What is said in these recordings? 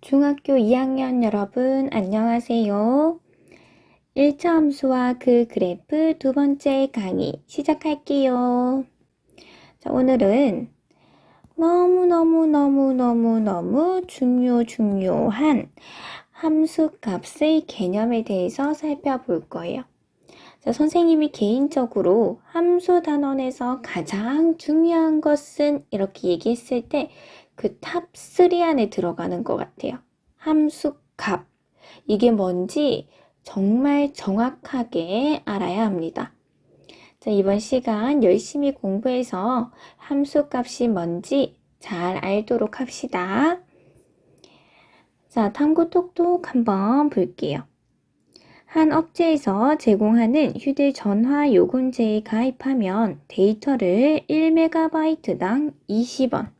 중학교 2학년 여러분 안녕하세요. 1차 함수와 그 그래프 두 번째 강의 시작할게요. 자, 오늘은 너무 중요한 함수 값의 개념에 대해서 살펴볼 거예요. 자, 선생님이 개인적으로 함수 단원에서 가장 중요한 것은 이렇게 얘기했을 때 그 탑 3 안에 들어가는 것 같아요. 함수 값. 이게 뭔지 정말 정확하게 알아야 합니다. 자, 이번 시간 열심히 공부해서 함수 값이 뭔지 잘 알도록 합시다. 자, 탐구 톡톡 한번 볼게요. 한 업체에서 제공하는 휴대전화 요금제에 가입하면 데이터를 1MB당 20원.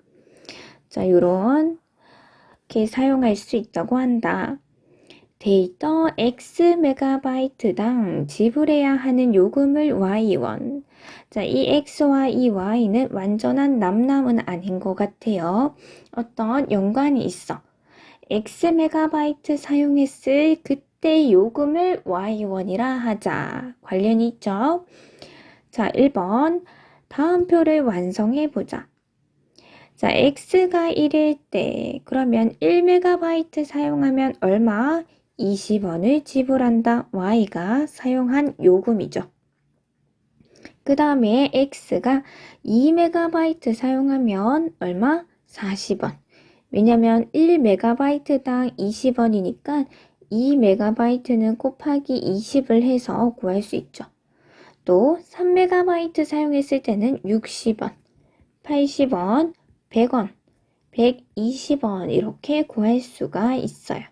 자, 요렇게 사용할 수 있다고 한다. 데이터 XMB당 지불해야 하는 요금을 Y원. 자, 이 X와 이 Y는 완전한 남남은 아닌 것 같아요. 어떤 연관이 있어. XMB 사용했을 그때 요금을 Y원이라 하자. 관련이 있죠? 자, 1번. 다음 표를 완성해 보자. 자, X가 1일 때 그러면 1MB 사용하면 얼마? 20원을 지불한다. Y가 사용한 요금이죠. 그 다음에 X가 2MB 사용하면 얼마? 40원. 왜냐면 1MB당 20원이니까 2MB는 곱하기 20을 해서 구할 수 있죠. 또 3MB 사용했을 때는 60원, 80원, 100원, 120원 이렇게 구할 수가 있어요.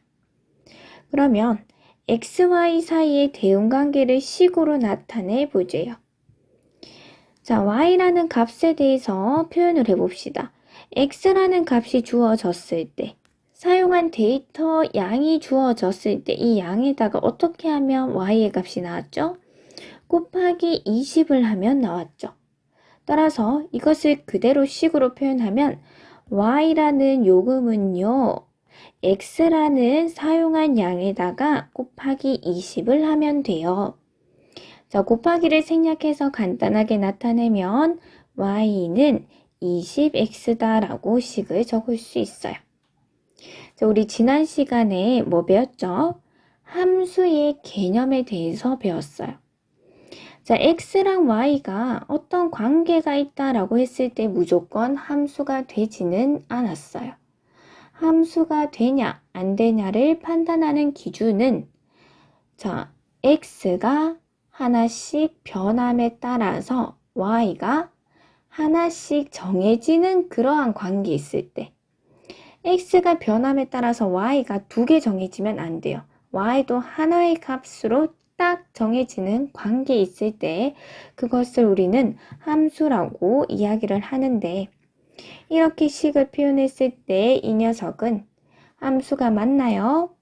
그러면 XY 사이의 대응관계를 식으로 나타내 보세요. 자, Y라는 값에 대해서 표현을 해봅시다. X라는 값이 주어졌을 때, 사용한 데이터 양이 주어졌을 때 이 양에다가 어떻게 하면 Y의 값이 나왔죠? 곱하기 20을 하면 나왔죠. 따라서 이것을 그대로 식으로 표현하면 Y라는 요금은요, X라는 사용한 양에다가 곱하기 20을 하면 돼요. 자, 곱하기를 생략해서 간단하게 나타내면 Y는 20X다라고 식을 적을 수 있어요. 자, 우리 지난 시간에 뭐 배웠죠? 함수의 개념에 대해서 배웠어요. 자, X랑 Y가 어떤 관계가 있다라고 했을 때 무조건 함수가 되지는 않았어요. 함수가 되냐, 안 되냐를 판단하는 기준은 자, X가 하나씩 변함에 따라서 Y가 하나씩 정해지는 그러한 관계 있을 때 X가 변함에 따라서 Y가 2개 정해지면 안 돼요. Y도 하나의 값으로 딱 정해지는 관계 있을 때 그것을 우리는 함수라고 이야기를 하는데 이렇게 식을 표현했을 때 이 녀석은 함수가 맞나요?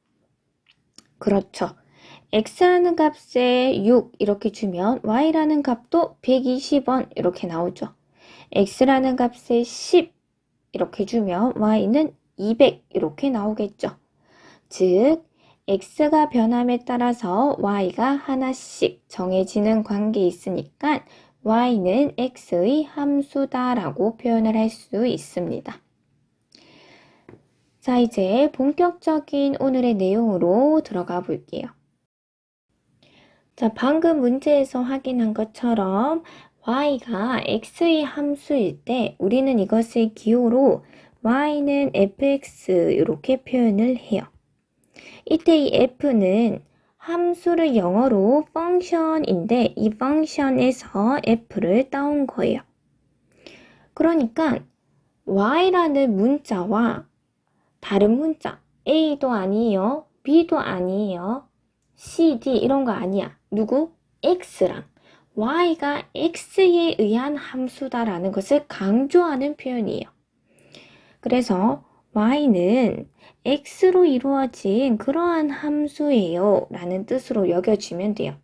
그렇죠. X라는 값에 6 이렇게 주면 Y라는 값도 120원 이렇게 나오죠. X라는 값에 10 이렇게 주면 Y는 200 이렇게 나오겠죠. 즉 X가 변함에 따라서 Y가 하나씩 정해지는 관계에 있으니까 Y는 X의 함수다라고 표현을 할 수 있습니다. 자, 이제 본격적인 오늘의 내용으로 들어가 볼게요. 자, 방금 문제에서 확인한 것처럼 Y가 X의 함수일 때 우리는 이것을 기호로 Y는 fx 이렇게 표현을 해요. 이때 이 f는 함수를 영어로 function인데 이 function에서 f를 따온 거예요. 그러니까 y라는 문자와 다른 문자 a도 아니에요, b도 아니에요, c, d 이런 거 아니야. 누구? x랑 y가 x에 의한 함수다라는 것을 강조하는 표현이에요. 그래서 y는 x로 이루어진 그러한 함수예요 라는 뜻으로 여겨지면 돼요.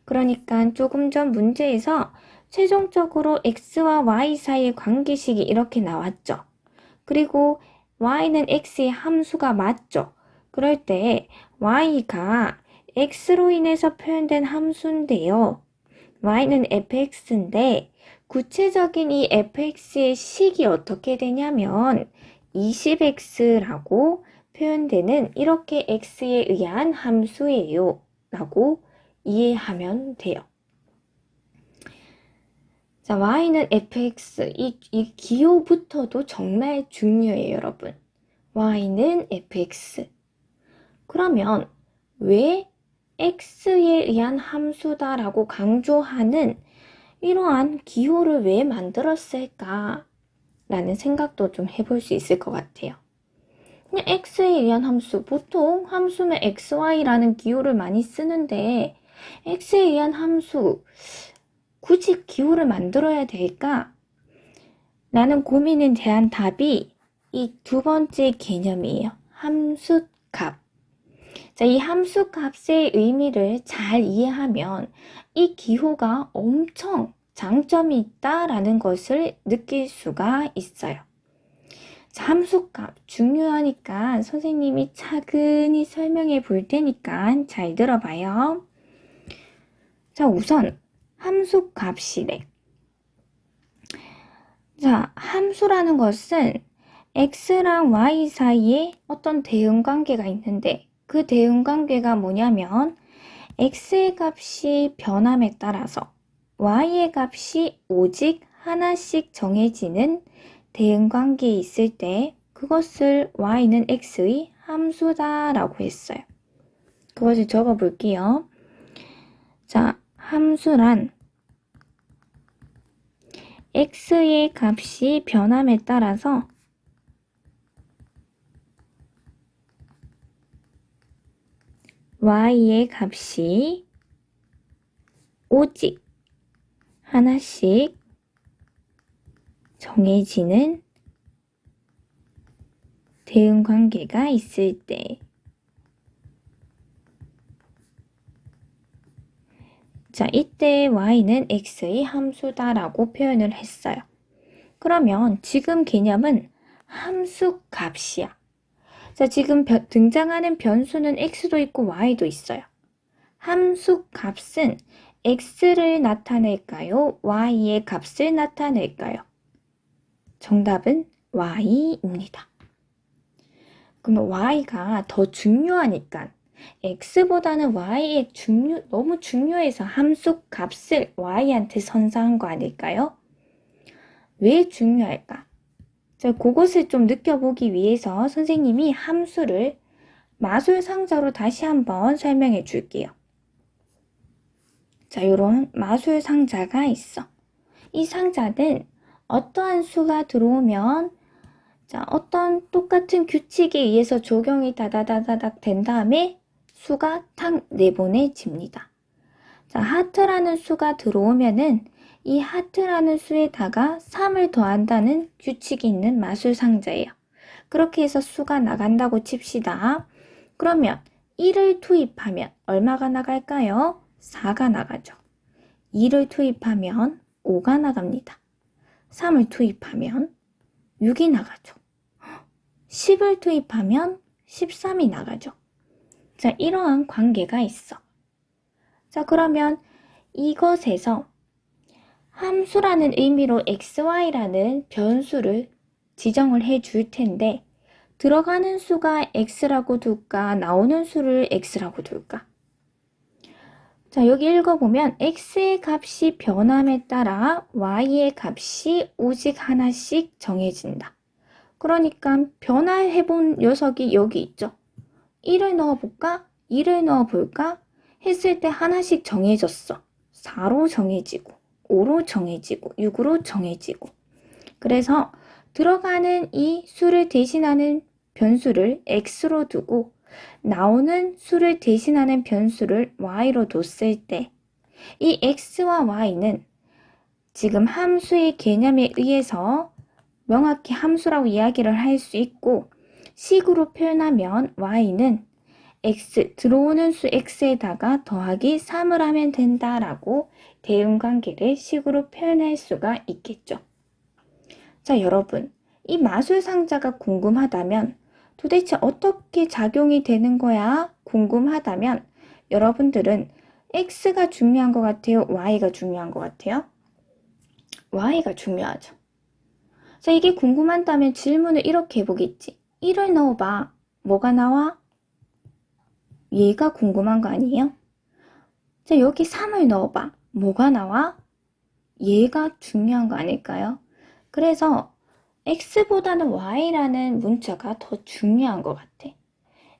그러니까 조금 전 문제에서 최종적으로 x와 y 사이의 관계식이 이렇게 나왔죠. 그리고 y는 x의 함수가 맞죠? 그럴 때 y가 x로 인해서 표현된 함수인데요. y는 fx인데 구체적인 이 fx의 식이 어떻게 되냐면 20x라고 표현되는 이렇게 x에 의한 함수예요 라고 이해하면 돼요. 자, y는 fx, 이 기호부터도 정말 중요해요, 여러분. y는 fx. 그러면 왜 x에 의한 함수다라고 강조하는 이러한 기호를 왜 만들었을까? 라는 생각도 좀 해볼 수 있을 것 같아요. 그냥 x에 의한 함수, 보통 함수는 xy라는 기호를 많이 쓰는데 x에 의한 함수, 굳이 기호를 만들어야 될까? 라는 고민에 대한 답이 이 두 번째 개념이에요. 함수값. 자, 이 함수값의 의미를 잘 이해하면 이 기호가 엄청 장점이 있다라는 것을 느낄 수가 있어요. 자, 함수값 중요하니까 선생님이 차근히 설명해 볼 테니까 잘 들어봐요. 자, 우선 함수값이래. 자, 함수라는 것은 x랑 y 사이에 어떤 대응관계가 있는데 그 대응관계가 뭐냐면 x의 값이 변함에 따라서 y의 값이 오직 하나씩 정해지는 대응관계에 있을 때 그것을 y는 x의 함수다라고 했어요. 그것을 적어볼게요. 자, 함수란 x의 값이 변함에 따라서 y의 값이 오직 하나씩 정해지는 대응관계가 있을 때, 자, 이때 y는 x의 함수다라고 표현을 했어요. 그러면 지금 개념은 함수값이야. 자, 지금 등장하는 변수는 x도 있고 y도 있어요. 함수값은 x를 나타낼까요? y의 값을 나타낼까요? 정답은 y입니다. 그러면 y가 더 중요하니까 x보다는 y의 너무 중요해서 함수값을 y한테 선사한 거 아닐까요? 왜 중요할까? 자, 그것을 좀 느껴보기 위해서 선생님이 함수를 마술 상자로 다시 한번 설명해 줄게요. 자, 요런 마술 상자가 있어. 이 상자는 어떠한 수가 들어오면 자, 어떤 똑같은 규칙에 의해서 적용이 다다다다닥 된 다음에 수가 탁 내보내집니다. 자, 하트라는 수가 들어오면은 이 하트라는 수에다가 3을 더한다는 규칙이 있는 마술 상자예요. 그렇게 해서 수가 나간다고 칩시다. 그러면 1을 투입하면 얼마가 나갈까요? 4가 나가죠. 2를 투입하면 5가 나갑니다. 3을 투입하면 6이 나가죠. 10을 투입하면 13이 나가죠. 자, 이러한 관계가 있어. 자, 그러면 이것에서 함수라는 의미로 xy라는 변수를 지정을 해 줄 텐데 들어가는 수가 x라고 둘까? 나오는 수를 x라고 둘까? 자, 여기 읽어보면 x의 값이 변함에 따라 y의 값이 오직 하나씩 정해진다. 그러니까 변화해본 녀석이 여기 있죠. 1을 넣어볼까? 2를 넣어볼까? 했을 때 하나씩 정해졌어. 4로 정해지고 5로 정해지고 6으로 정해지고. 그래서 들어가는 이 수를 대신하는 변수를 x로 두고 나오는 수를 대신하는 변수를 y로 뒀을 때 이 x와 y는 지금 함수의 개념에 의해서 명확히 함수라고 이야기를 할 수 있고 식으로 표현하면 y는 x, 들어오는 수 x에다가 더하기 3을 하면 된다라고 대응관계를 식으로 표현할 수가 있겠죠. 자, 여러분, 이 마술 상자가 궁금하다면 도대체 어떻게 작용이 되는 거야? 궁금하다면 여러분들은 X가 중요한 것 같아요? Y가 중요한 것 같아요? Y가 중요하죠. 자, 이게 궁금하다면 질문을 이렇게 해보겠지. 1을 넣어봐. 뭐가 나와? 얘가 궁금한 거 아니에요? 자, 여기 3을 넣어봐. 뭐가 나와? 얘가 중요한 거 아닐까요? 그래서 X보다는 Y라는 문자가 더 중요한 것 같아.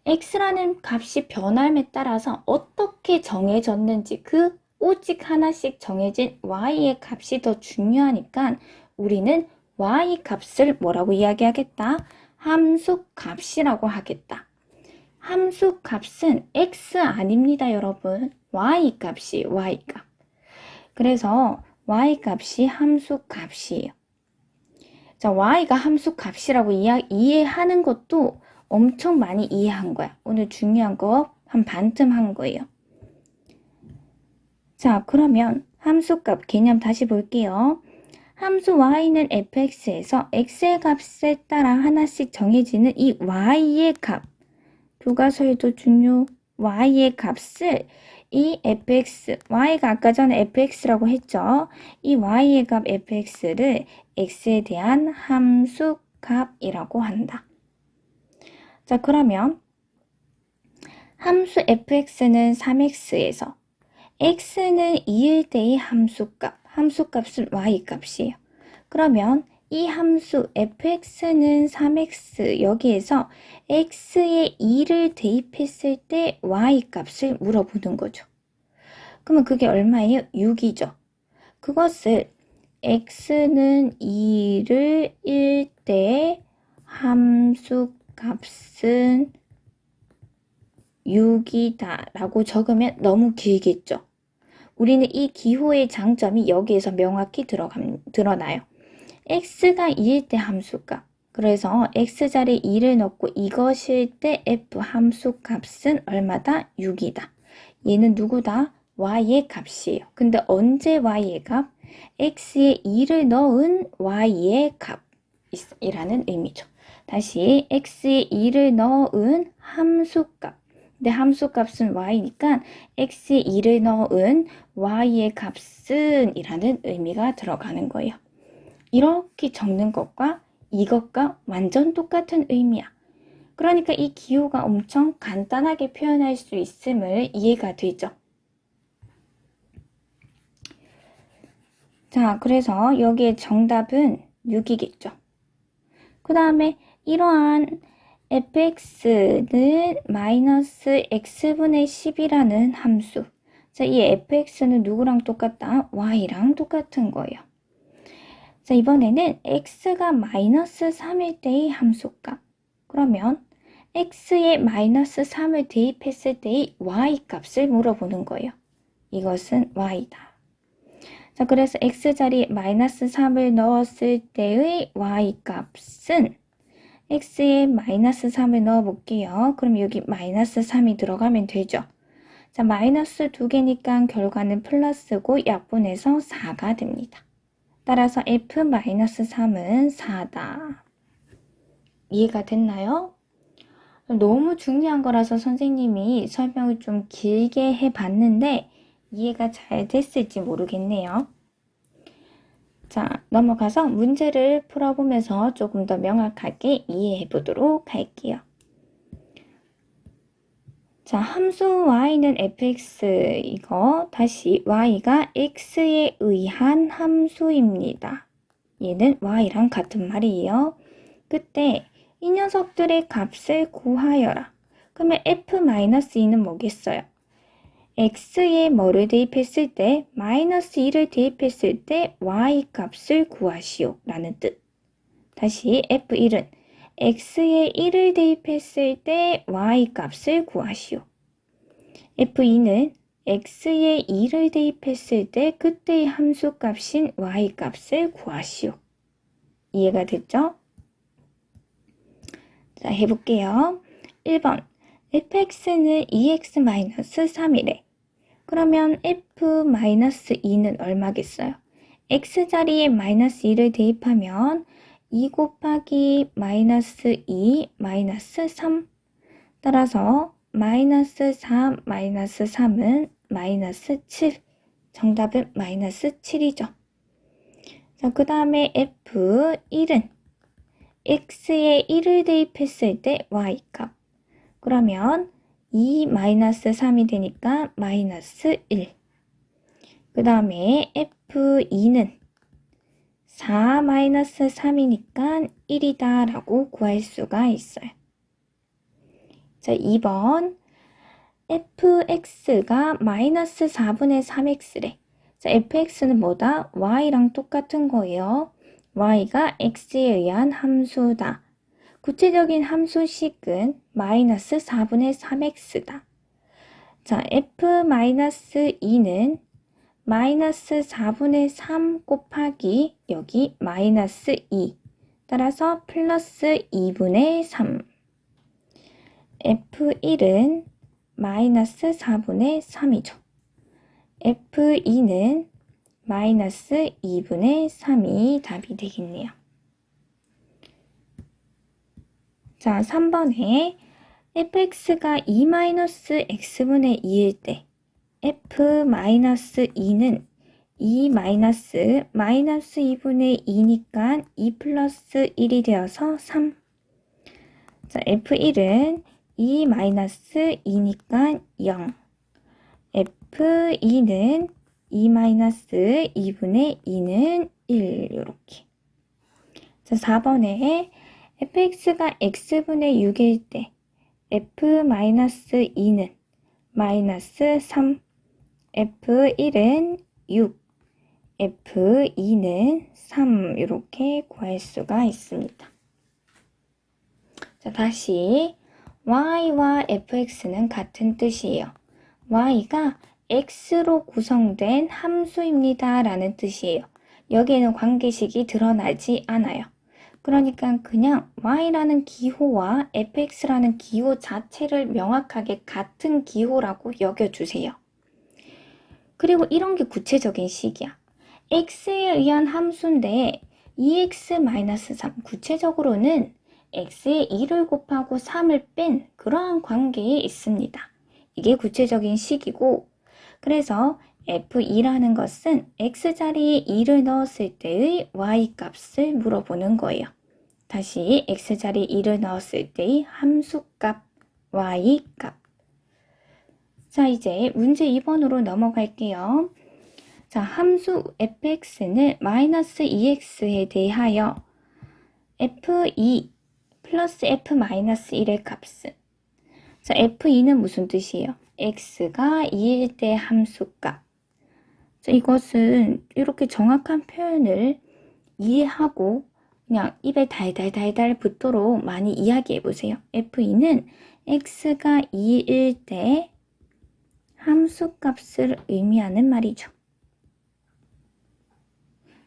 X라는 값이 변함에 따라서 어떻게 정해졌는지 그 오직 하나씩 정해진 Y의 값이 더 중요하니까 우리는 Y 값을 뭐라고 이야기하겠다? 함수 값이라고 하겠다. 함수 값은 X 아닙니다, 여러분. Y 값이 Y 값. 그래서 Y 값이 함수 값이에요. 자, Y가 함수 값이라고 이해하는 것도 엄청 많이 이해한 거야. 오늘 중요한 거 한 반쯤 한 거예요. 자, 그러면 함수값 개념 다시 볼게요. 함수 y는 fx에서 x의 값에 따라 하나씩 정해지는 이 y의 값. 교과서에도 중요 y의 값을 이 fx, y가 아까 전에 fx라고 했죠. 이 y의 값 fx를 x에 대한 함수 값이라고 한다. 자, 그러면 함수 fx는 3x에서 x는 2일 때의 함수값, 함수값은 y값이에요. 그러면 이 함수 fx는 3x 여기에서 x에 2를 대입했을 때 y값을 물어보는 거죠. 그러면 그게 얼마예요? 6이죠. 그것을 x는 2를 1 때 함수값은 6이다 라고 적으면 너무 길겠죠. 우리는 이 기호의 장점이 여기에서 명확히 드러나요. x가 2일 때 함수값. 그래서 x자리에 2를 넣고 이것일 때 f 함수값은 얼마다? 6이다. 얘는 누구다? y의 값이에요. 근데 언제 y의 값? x에 2를 넣은 y의 값이라는 의미죠. 다시 x에 2를 넣은 함수값. 근데 함수값은 y니까 x에 2를 넣은 y의 값은 이라는 의미가 들어가는 거예요. 이렇게 적는 것과 이것과 완전 똑같은 의미야. 그러니까 이 기호가 엄청 간단하게 표현할 수 있음을 이해가 되죠. 자, 그래서 여기에 정답은 6이겠죠. 그 다음에 이러한 fx는 마이너스 x분의 10이라는 함수. 자, 이 fx는 누구랑 똑같다? y랑 똑같은 거예요. 자, 이번에는 x가 마이너스 3일 때의 함수값. 그러면 x에 마이너스 3을 대입했을 때의 y값을 물어보는 거예요. 이것은 y다. 자, 그래서 x자리에 마이너스 3을 넣었을 때의 y값은 x에 마이너스 3을 넣어볼게요. 그럼 여기 마이너스 3이 들어가면 되죠. 자, 마이너스 2개니까 결과는 플러스고 약분해서 4가 됩니다. 따라서 f-3은 4다. 이해가 됐나요? 너무 중요한 거라서 선생님이 설명을 좀 길게 해봤는데 이해가 잘 됐을지 모르겠네요. 자, 넘어가서 문제를 풀어보면서 조금 더 명확하게 이해해 보도록 할게요. 자, 함수 y는 fx 이거 다시 y가 x에 의한 함수입니다. 얘는 y랑 같은 말이에요. 그때 이 녀석들의 값을 구하여라. 그러면 f-2는 뭐겠어요? x에 뭐를 대입했을 때 마이너스 2를 대입했을 때 y값을 구하시오 라는 뜻. 다시 f1은 x에 1을 대입했을 때 y값을 구하시오. f2는 x에 2를 대입했을 때 그때의 함수값인 y값을 구하시오. 이해가 됐죠? 자, 해볼게요. 1번 fx는 2x-3이래. 그러면 f-2는 얼마겠어요? x자리에 마이너스 2를 대입하면 2 곱하기 마이너스 2 마이너스 3. 따라서 마이너스 4 마이너스 3은 마이너스 7. 정답은 마이너스 7이죠. 자, 그 다음에 F1은 x에 1을 대입했을 때 y값. 그러면 2 마이너스 3이 되니까 마이너스 1. 그 다음에 F2는 4 마이너스 3이니까 1이다 라고 구할 수가 있어요. 자, 2번 fx가 마이너스 4분의 3x래. 자, fx는 뭐다? y랑 똑같은 거예요. y가 x에 의한 함수다. 구체적인 함수식은 마이너스 4분의 3x다. 자, f-2는 마이너스 4분의 3 곱하기 여기 마이너스 2. 따라서 플러스 2분의 3. f1은 마이너스 4분의 3이죠. f2는 마이너스 2분의 3이 답이 되겠네요. 자, 3번에 fx가 2 마이너스 x분의 2일 때 f-2는 2 마이너스 2분의 2니까 2 플러스 1이 되어서 3. 자, f1은 2 마이너스 2니까 0. f2는 2 마이너스 2분의 2는 1 이렇게. 자, 4번에 fx가 x분의 6일 때 f-2는 마이너스 3. f1은 6, f2는 3 이렇게 구할 수가 있습니다. 자, 다시 y와 fx는 같은 뜻이에요. y가 x로 구성된 함수입니다 라는 뜻이에요. 여기에는 관계식이 드러나지 않아요. 그러니까 그냥 y라는 기호와 fx라는 기호 자체를 명확하게 같은 기호라고 여겨주세요. 그리고 이런 게 구체적인 식이야. x에 의한 함수인데 2x-3 구체적으로는 x에 2를 곱하고 3을 뺀 그러한 관계에 있습니다. 이게 구체적인 식이고, 그래서 f2라는 것은 x자리에 2를 넣었을 때의 y값을 물어보는 거예요. 다시 x자리에 2를 넣었을 때의 함수값, y값. 자, 이제 문제 2번으로 넘어갈게요. 자, 함수 fx는 마이너스 2x에 대하여 f2 플러스 f-1의 값은, 자, f2는 무슨 뜻이에요? x가 2일 때 함수값. 자, 이것은 이렇게 정확한 표현을 이해하고 그냥 입에 달달달달 붙도록 많이 이야기해 보세요. f2는 x가 2일 때 함수값을 의미하는 말이죠.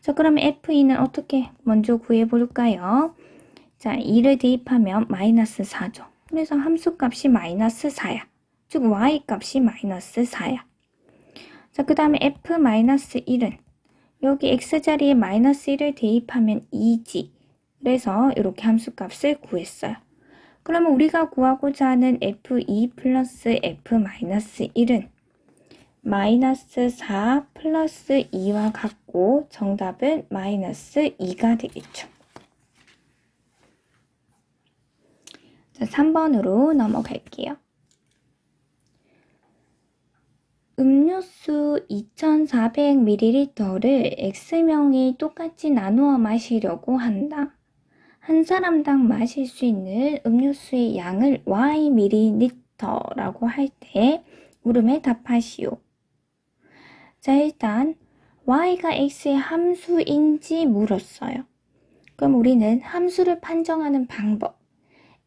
자, 그러면 f2는 어떻게 먼저 구해볼까요? 자, 2를 대입하면 마이너스 4죠. 그래서 함수값이 마이너스 4야. 즉 y값이 마이너스 4야. 자, 그 다음에 f-1은 여기 x자리에 마이너스 1을 대입하면 2지. 그래서 이렇게 함수값을 구했어요. 그러면 우리가 구하고자 하는 f2 플러스 f-1은 마이너스 4 플러스 2와 같고 정답은 마이너스 2가 되겠죠. 자, 3번으로 넘어갈게요. 음료수 2400ml를 X명이 똑같이 나누어 마시려고 한다. 한 사람당 마실 수 있는 음료수의 양을 Y ml라고 할 때 물음에 답하시오. 자, 일단 Y가 X의 함수인지 물었어요. 그럼 우리는 함수를 판정하는 방법,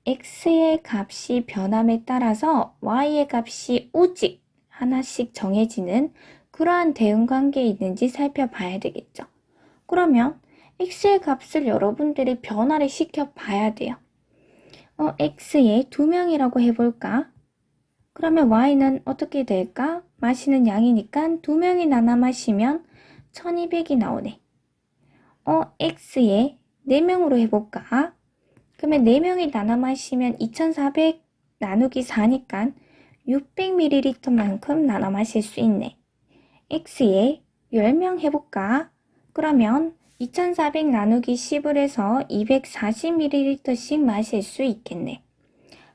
X의 값이 변함에 따라서 Y의 값이 오직 하나씩 정해지는 그러한 대응관계에 있는지 살펴봐야 되겠죠. 그러면 x의 값을 여러분들이 변화를 시켜봐야 돼요. x에 2명이라고 해볼까? 그러면 y는 어떻게 될까? 마시는 양이니까 2명이 나눠 마시면 1200이 나오네. x에 4명으로 해볼까? 그러면 4명이 나눠 마시면 2400 나누기 4니까 600ml만큼 나눠 마실 수 있네. X에 10명 해볼까? 그러면 2400 나누기 10을 해서 240ml씩 마실 수 있겠네.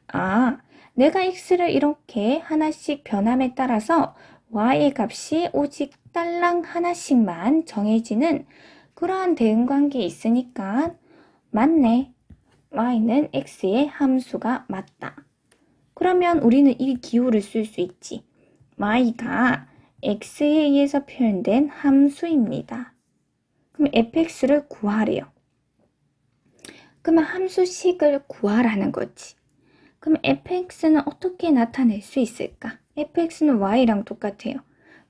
아, 내가 X를 이렇게 하나씩 변함에 따라서 Y의 값이 오직 딸랑 하나씩만 정해지는 그러한 대응관계에 있으니까 맞네. Y는 X의 함수가 맞다. 그러면 우리는 이 기호를 쓸 수 있지. Y가 X에 의해서 표현된 함수입니다. 그럼 fx를 구하래요. 그러면 함수식을 구하라는 거지. 그럼 fx는 어떻게 나타낼 수 있을까? fx는 y랑 똑같아요.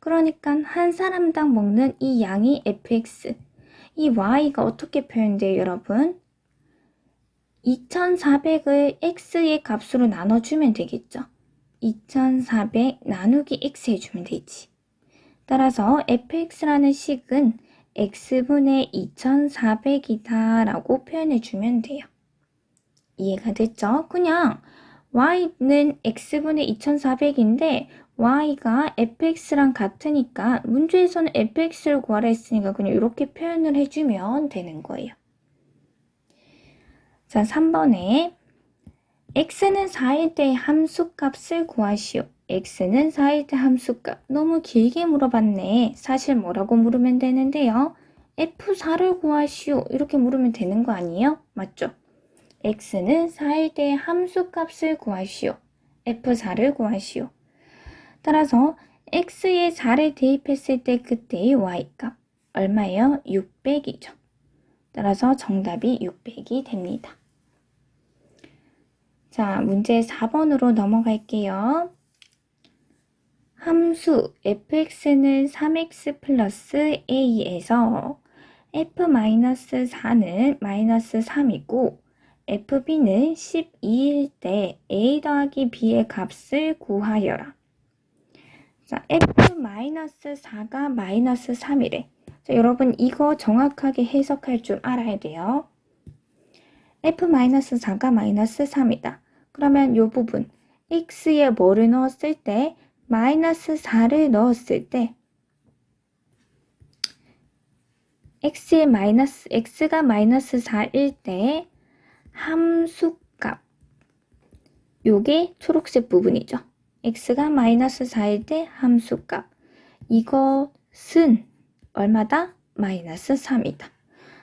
그러니까 한 사람당 먹는 이 양이 fx. 이 y가 어떻게 표현돼요, 여러분? 2400을 x의 값으로 나눠주면 되겠죠. 2400 나누기 x 해주면 되지. 따라서 fx라는 식은 x분의 2400이다 라고 표현해주면 돼요. 이해가 됐죠? 그냥 y는 x분의 2400인데 y가 fx랑 같으니까 문제에서는 fx를 구하라 했으니까 그냥 이렇게 표현을 해주면 되는 거예요. 자, 3번에 x는 4일 때 함수값을 구하시오. x는 4일 때 함수값. 너무 길게 물어봤네. 사실 뭐라고 물으면 되는데요. f4를 구하시오. 이렇게 물으면 되는 거 아니에요? 맞죠? x는 4일 때 함수값을 구하시오. f4를 구하시오. 따라서 x에 4를 대입했을 때 그때의 y값 얼마예요? 600이죠. 따라서 정답이 600이 됩니다. 자, 문제 4번으로 넘어갈게요. 함수 fx는 3x 플러스 a에서 f-4는 마이너스 3이고 fb는 12일 때 a 더하기 b의 값을 구하여라. 자, f-4가 마이너스 3이래. 자, 여러분 이거 정확하게 해석할 줄 알아야 돼요. f-4가 마이너스 3이다. 그러면 이 부분 x에 뭐를 넣었을 때 마이너스 4를 넣었을 때 x가 마이너스 4일 때 함수값 요게 초록색 부분이죠. x가 마이너스 4일 때 함수값 이것은 얼마다? 마이너스 3이다.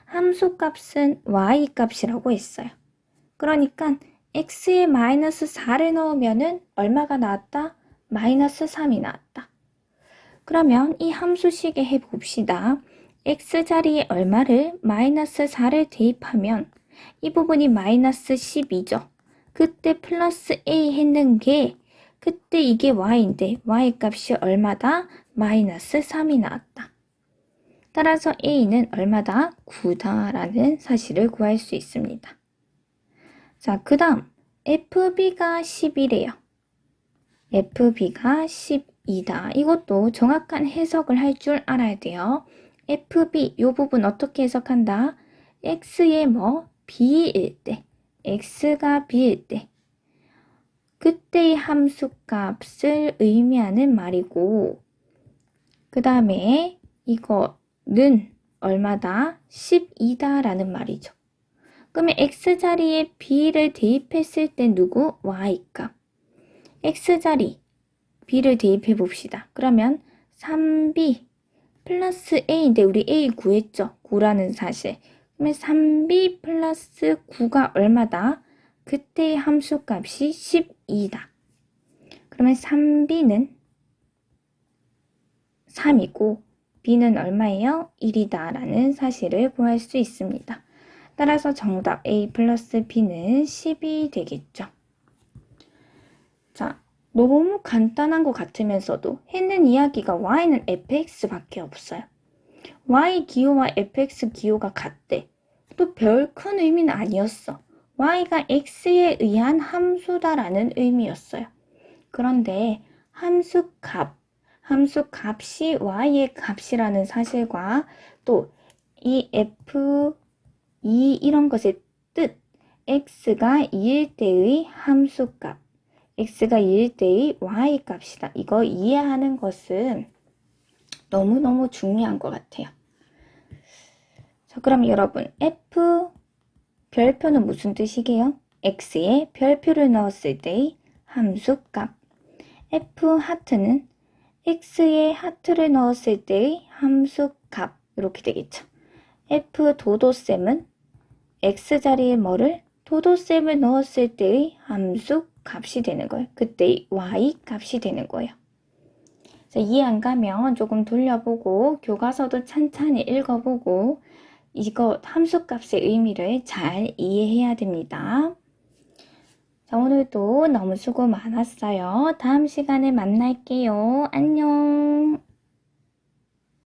함수값은 y값이라고 했어요. 그러니까 x에 마이너스 4를 넣으면은 얼마가 나왔다? 마이너스 3이 나왔다. 그러면 이 함수식에 해봅시다. x 자리에 얼마를? 마이너스 4를 대입하면 이 부분이 마이너스 12죠. 그때 플러스 a 했는 게 그때 이게 y인데 y 값이 얼마다? 마이너스 3이 나왔다. 따라서 a는 얼마다? 9다 라는 사실을 구할 수 있습니다. 자, 그 다음 fb가 10이래요. fb가 12다. 이것도 정확한 해석을 할 줄 알아야 돼요. fb 이 부분 어떻게 해석한다? x의 b일 때 x가 b일 때 그때의 함수값을 의미하는 말이고 그 다음에 이거는 얼마다? 12다 라는 말이죠. 그러면 x자리에 b를 대입했을 때 누구? y값. x자리 b를 대입해 봅시다. 그러면 3b 플러스 a인데 우리 a 구했죠? 9라는 사실. 그러면 3b 플러스 9가 얼마다? 그때의 함수값이 12다. 그러면 3b는 3이고 b는 얼마예요? 1이다 라는 사실을 구할 수 있습니다. 따라서 정답 a 플러스 b는 10이 되겠죠. 자, 너무 간단한 것 같으면서도 했는 이야기가 y는 fx밖에 없어요. y 기호와 fx 기호가 같대. 또 별 큰 의미는 아니었어. y가 x에 의한 함수다라는 의미였어요. 그런데 함수값이 y의 값이라는 사실과 또 이 f 이런 것의 뜻, x가 2일 때의 함수값, x가 2일 때의 y값이다. 이거 이해하는 것은 너무너무 중요한 것 같아요. 자, 그럼 여러분, f 별표는 무슨 뜻이게요? x에 별표를 넣었을 때의 함수값. f 하트는 x에 하트를 넣었을 때의 함수값. 이렇게 되겠죠. f 도도셈은 x 자리에 뭐를? 도도셈을 넣었을 때의 함수값이 되는 거예요. 그때의 y 값이 되는 거예요. 자, 이해 안 가면 조금 돌려보고 교과서도 찬찬히 읽어보고 이거 함수값의 의미를 잘 이해해야 됩니다. 자, 오늘도 너무 수고 많았어요. 다음 시간에 만날게요. 안녕.